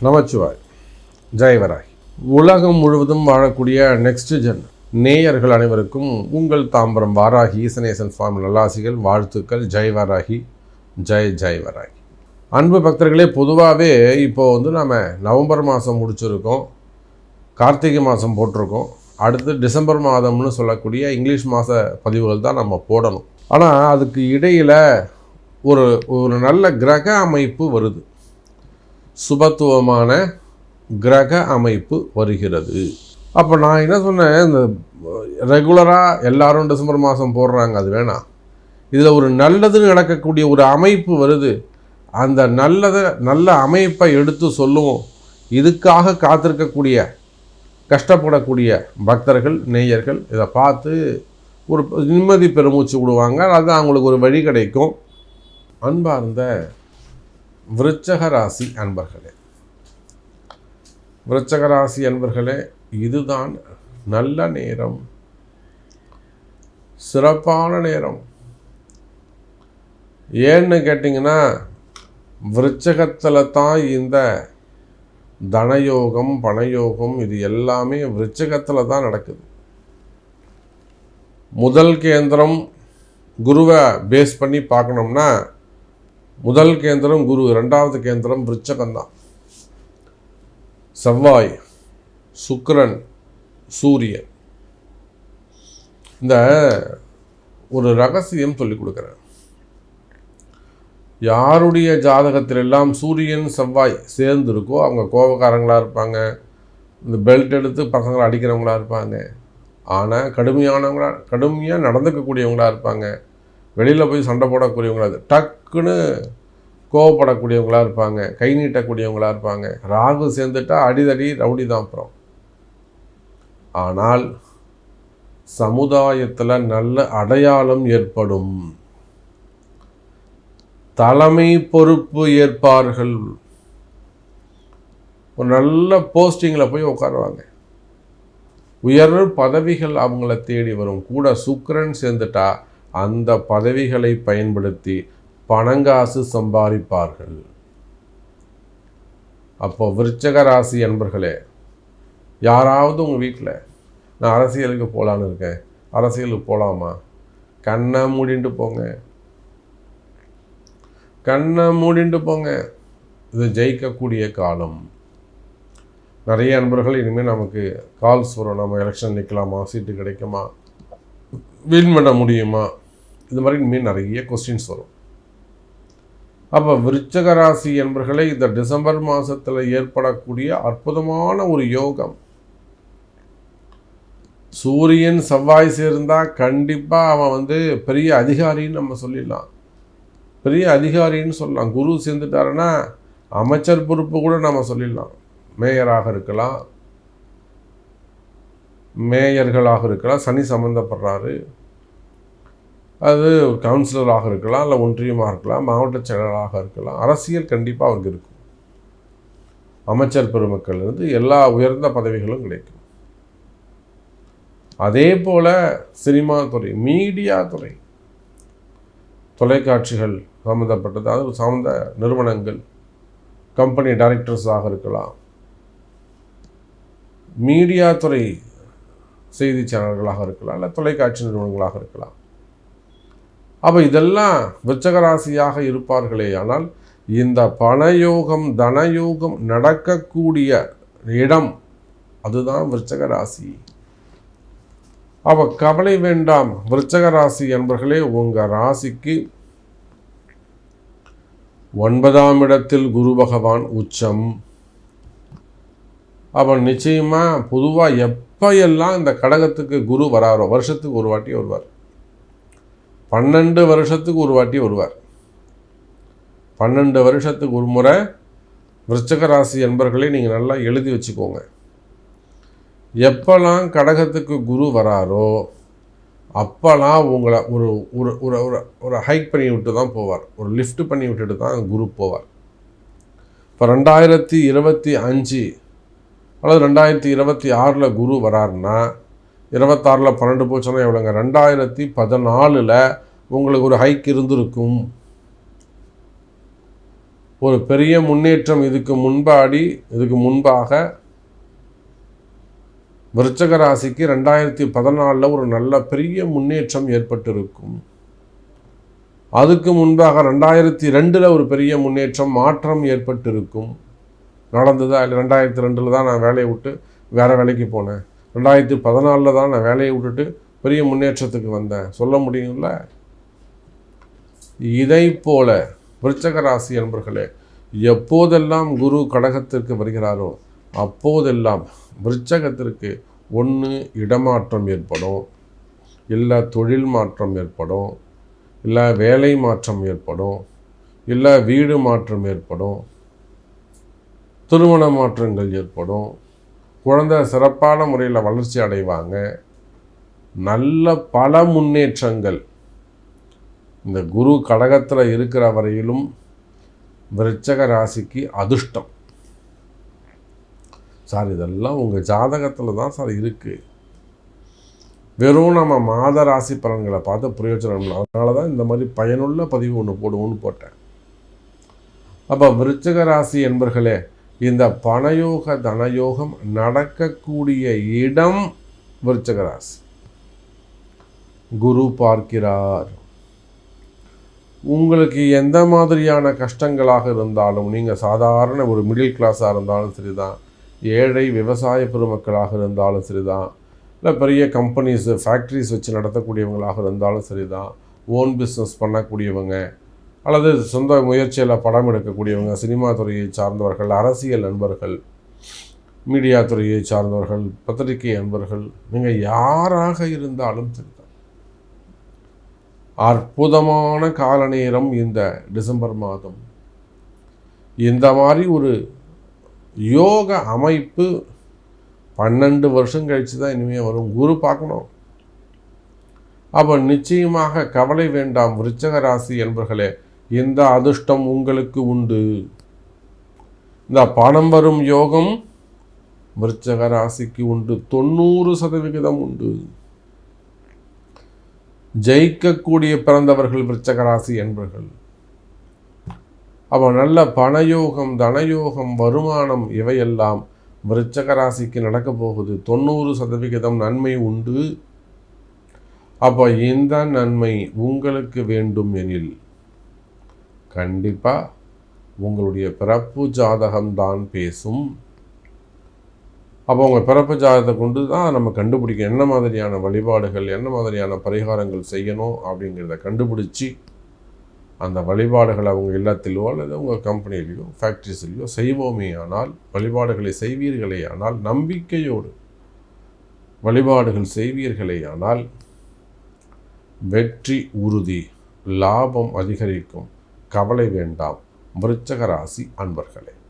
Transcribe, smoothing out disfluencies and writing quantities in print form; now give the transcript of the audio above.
நமச்சிவாய். ஜெயவராய். உலகம் முழுவதும் வாழக்கூடிய நெக்ஸ்ட் ஜென் நேயர்கள் அனைவருக்கும் உங்கள் தாம்பரம் வாராகி ஈசனேசன் சுவாமி நல்லாசிகள், வாழ்த்துக்கள். ஜெயவராகி, ஜெயவராகி. அன்பு பக்தர்களே, பொதுவாகவே இப்போது நம்ம நவம்பர் மாதம் முடிச்சிருக்கோம், கார்த்திகை மாதம் போட்டிருக்கோம். அடுத்து டிசம்பர் மாதம்னு சொல்லக்கூடிய இங்கிலீஷ் மாத பதிவுகள் தான் நம்ம போடணும். ஆனால் அதுக்கு இடையில் ஒரு நல்ல கிரக அமைப்பு வருது, சுபத்துவமான கிரக அமைப்பு வருகிறது. அப்போ நான் என்ன சொன்னேன், இந்த ரெகுலராக எல்லாரும் டிசம்பர் மாதம் போடுறாங்க, அது வேணாம். இதில் ஒரு நல்லது நடக்கக்கூடிய ஒரு அமைப்பு வருது, அந்த நல்ல அமைப்பை எடுத்து சொல்லுவோம். இதுக்காக காத்திருக்கக்கூடிய கஷ்டப்படக்கூடிய பக்தர்கள் நேயர்கள் இதை பார்த்து ஒரு நிம்மதி பெருமூச்சு விடுவாங்க. அது அவங்களுக்கு ஒரு வழி கிடைக்கும். அன்பார்ந்த விருச்சக ராசி அன்பர்களே, விருச்சக ராசி அன்பர்களே, இதுதான் நல்ல நேரம், சிறப்பான நேரம். ஏன்னு கேட்டிங்கன்னா, விருச்சகத்தில் தான் இந்த தனயோகம் பணயோகம் இது எல்லாமே விருச்சகத்தில் தான் நடக்குது. முதல் கேந்திரம் குருவை பேஸ் பண்ணி பார்க்கணும்னா முதல் கேந்திரம் குரு, ரெண்டாவது கேந்திரம் விருச்சகம்தான். செவ்வாய், சுக்கிரன், சூரியன். இந்த ஒரு ரகசியம் சொல்லிக் கொடுக்குறேன். யாருடைய ஜாதகத்திலெல்லாம் சூரியன் செவ்வாய் சேர்ந்து இருக்கோ அவங்க கோபக்காரங்களாக இருப்பாங்க, இந்த பெல்ட் எடுத்து பசங்களை அடிக்கிறவங்களாக இருப்பாங்க, ஆனால் கடுமையாக நடந்துக்கக்கூடியவங்களாக இருப்பாங்க, வெளியில் போய் சண்டை போடக்கூடியவங்களா, டக்குன்னு கோவப்படக்கூடியவங்களாக இருப்பாங்க, கை நீட்டக்கூடியவங்களாக இருப்பாங்க. ராகு சேர்ந்துட்டா அடிதடி ரவுடி தான் அப்புறம். ஆனால் சமுதாயத்தில் நல்ல அடையாளம் ஏற்படும், தலைமை பொறுப்பு ஏற்பார்கள், ஒரு நல்ல போஸ்டிங்கில் போய் உட்காருவாங்க, உயர் பதவிகள் அவங்கள தேடி வரும். கூட சுக்கிரன் சேர்ந்துட்டா அந்த பதவிகளை பயன்படுத்தி பணங்காசு சம்பாதிப்பார்கள். அப்போ விருச்சக ராசி அன்பர்களே, யாராவது உங்கள் வீட்டில் நான் அரசியலுக்கு போகலான்னு இருக்கேன், அரசியலுக்கு போகலாமா, கண்ணை மூடிட்டு போங்க, கண்ணை மூடிட்டு போங்க. இது ஜெயிக்கக்கூடிய காலம். நிறைய அன்பர்கள் இனிமேல் நமக்கு கால்ஸ் வரும், நம்ம எலெக்ஷன் நிற்கலாமா, சீட்டு கிடைக்குமா, வின் பண்ண முடியுமா, இது மாதிரி இனிமேல் நிறைய கொஸ்டின்ஸ் வரும். அப்போ விருச்சக ராசி என்பர்களே, இந்த டிசம்பர் மாதத்தில் ஏற்படக்கூடிய அற்புதமான ஒரு யோகம். சூரியன் செவ்வாய் சேர்ந்தால் கண்டிப்பாக அவன் பெரிய அதிகாரின்னு நம்ம சொல்லிடலாம், பெரிய அதிகாரின்னு சொல்லலாம். குரு சேர்ந்துட்டாருன்னா அமைச்சர் பொறுப்பு கூட நம்ம சொல்லிடலாம். மேயராக இருக்கலாம், மேயர்களாக இருக்கலாம், சனி சம்மந்தப்படுறாரு, அது கவுன்சிலராக இருக்கலாம், இல்லை ஒன்றியமாக இருக்கலாம், மாவட்ட செயலராக இருக்கலாம். அரசியல் கண்டிப்பாக அவருக்கு இருக்கும். அமைச்சர் பெருமக்கள் எல்லா உயர்ந்த பதவிகளும் கிடைக்கும். அதே போல் சினிமா துறை, மீடியா துறை, தொலைக்காட்சிகள் சம்மந்தப்பட்டது, அது சார்ந்த நிறுவனங்கள், கம்பெனி டைரக்டர்ஸாக இருக்கலாம், மீடியா துறை செய்தி சேனல்களாக இருக்கலாம், இல்லை தொலைக்காட்சி நிறுவனங்களாக இருக்கலாம். அப்போ இதெல்லாம் விருச்சக ராசியாக இருப்பார்களே. ஆனால் இந்த பணயோகம் தனயோகம் நடக்கக்கூடிய இடம் அதுதான் விருச்சக ராசி. அப்போ கவலை வேண்டாம் விருச்சக ராசி என்பர்களே, உங்கள் ராசிக்கு 9ஆம் இடத்தில் குரு பகவான் உச்சம். அப்போ நிச்சயமாக பொதுவாக எப்போயெல்லாம் இந்த கடகத்துக்கு குரு வராரோ, வருஷத்துக்கு ஒரு வாட்டி வருவார், 12 வருஷத்துக்கு ஒரு வாட்டி வருவார். 12 வருஷத்துக்கு ஒரு முறை விருச்சக ராசி என்பர்களே நீங்கள் நல்லா எழுதி வச்சுக்கோங்க. எப்போல்லாம் கடகத்துக்கு குரு வராரோ அப்போல்லாம் உங்களை ஒரு ஒரு ஒரு ஒரு ஹைக் பண்ணி விட்டு தான் போவார், ஒரு லிஃப்ட் பண்ணி விட்டுட்டு தான் குரு போவார். இப்போ 2025 அல்லது 2026 குரு வராருன்னா 26 12 போச்சுன்னா எவ்வளோங்க, 2014 உங்களுக்கு ஒரு ஹைக் இருந்திருக்கும். ஒரு பெரிய முன்னேற்றம் இதுக்கு முன்பாக விருச்சக ராசிக்கு 2014 ஒரு நல்ல பெரிய முன்னேற்றம் ஏற்பட்டிருக்கும். அதுக்கு முன்பாக 2002 ஒரு பெரிய முன்னேற்றம் மாற்றம் ஏற்பட்டிருக்கும். நடந்ததா இல்லை? 2002 தான் நான் வேலையை விட்டு வேறு வேலைக்கு போனேன். 2014 தான் நான் வேலையை விட்டுட்டு பெரிய முன்னேற்றத்துக்கு வந்தேன். சொல்ல முடியும்ல? இதை போல விருச்சக ராசி என்பர்களே, எப்போதெல்லாம் குரு கடகத்திற்கு வருகிறாரோ அப்போதெல்லாம் விருச்சகத்திற்கு ஒன்று இடமாற்றம் ஏற்படும், இல்லை தொழில் மாற்றம் ஏற்படும், இல்லை வேலை மாற்றம் ஏற்படும், இல்லை வீடு மாற்றம் ஏற்படும், திருமண மாற்றங்கள் ஏற்படும், குழந்தை சிறப்பான முறையில் வளர்ச்சி அடைவாங்க. நல்ல பல முன்னேற்றங்கள் இந்த குரு கடகத்தில் இருக்கிற வரையிலும் விருச்சக ராசிக்கு அதிர்ஷ்டம். சார் இதெல்லாம் உங்கள் ஜாதகத்தில் தான் சார் இருக்குது. வெறும் நம்ம மாத ராசி பலன்களை பார்த்து பிரயோஜனம் இல்லை. அதனால தான் இந்த மாதிரி பயனுள்ள பதிவு ஒன்று போடுவோன்னு போட்டேன். அப்போ விருச்சக ராசி என்பர்களே, இந்த பணயோக தனயோகம் நடக்கக்கூடிய இடம் விருச்சக ராசி. குரு பார்க்கிறார். உங்களுக்கு எந்த மாதிரியான கஷ்டங்களாக இருந்தாலும், நீங்கள் சாதாரண ஒரு மிடில் கிளாஸாக இருந்தாலும் சரிதான், ஏழை விவசாய பெருமக்களாக இருந்தாலும் சரிதான், இல்லை பெரிய கம்பெனிஸ் ஃபேக்ட்ரிஸ் வச்சு நடத்தக்கூடியவங்களாக இருந்தாலும் சரிதான், ஓன் பிஸ்னஸ் பண்ணக்கூடியவங்க, அல்லது சொந்த முயற்சியில் படம் எடுக்கக்கூடியவங்க, சினிமா துறையை சார்ந்தவர்கள், அரசியல் நண்பர்கள், மீடியா துறையை சார்ந்தவர்கள், பத்திரிகை நண்பர்கள், நீங்கள் யாராக இருந்தாலும் சரிதான், அற்புதமான கால நேரம் இந்த டிசம்பர் மாதம். இந்த மாதிரி ஒரு யோக அமைப்பு 12 வருஷம் கழித்து தான் இனிமேல் வரும். குரு பார்க்கணும். அப்போ நிச்சயமாக கவலை வேண்டாம் விருச்சக ராசி என்பர்களே, இந்த அதிர்ஷ்டம் உங்களுக்கு உண்டு. இந்த பணம் வரும் யோகம் விருச்சக ராசிக்கு உண்டு. 90% உண்டு. ஜெயிக்கக்கூடிய பிறந்தவர்கள் விருச்சக ராசி என்பர்கள். அப்போ நல்ல பணயோகம், தனயோகம், வருமானம் இவையெல்லாம் விருச்சக ராசிக்கு நடக்க போகுது. 90% நன்மை உண்டு. அப்போ இந்த நன்மை உங்களுக்கு வேண்டும் எனில் கண்டிப்பாக உங்களுடைய பிறப்பு ஜாதகம்தான் பேசும். அப்போ உங்கள் பிறப்பு ஜாதகத்தை கொண்டு தான் நம்ம கண்டுபிடிக்கணும் என்ன மாதிரியான வழிபாடுகள், என்ன மாதிரியான பரிகாரங்கள் செய்யணும் அப்படிங்கிறத கண்டுபிடிச்சி அந்த வழிபாடுகளை அவங்க இல்லத்திலோ அல்லது உங்கள் கம்பெனிலேயோ ஃபேக்ட்ரிஸ்லேயோ செய்வோமே ஆனால், வழிபாடுகளை செய்வீர்களே ஆனால், நம்பிக்கையோடு வழிபாடுகள் செய்வீர்களே ஆனால் வெற்றி உறுதி, லாபம் அதிகரிக்கும். கவலை வேண்டாம் விருச்சக ராசி அன்பர்களே.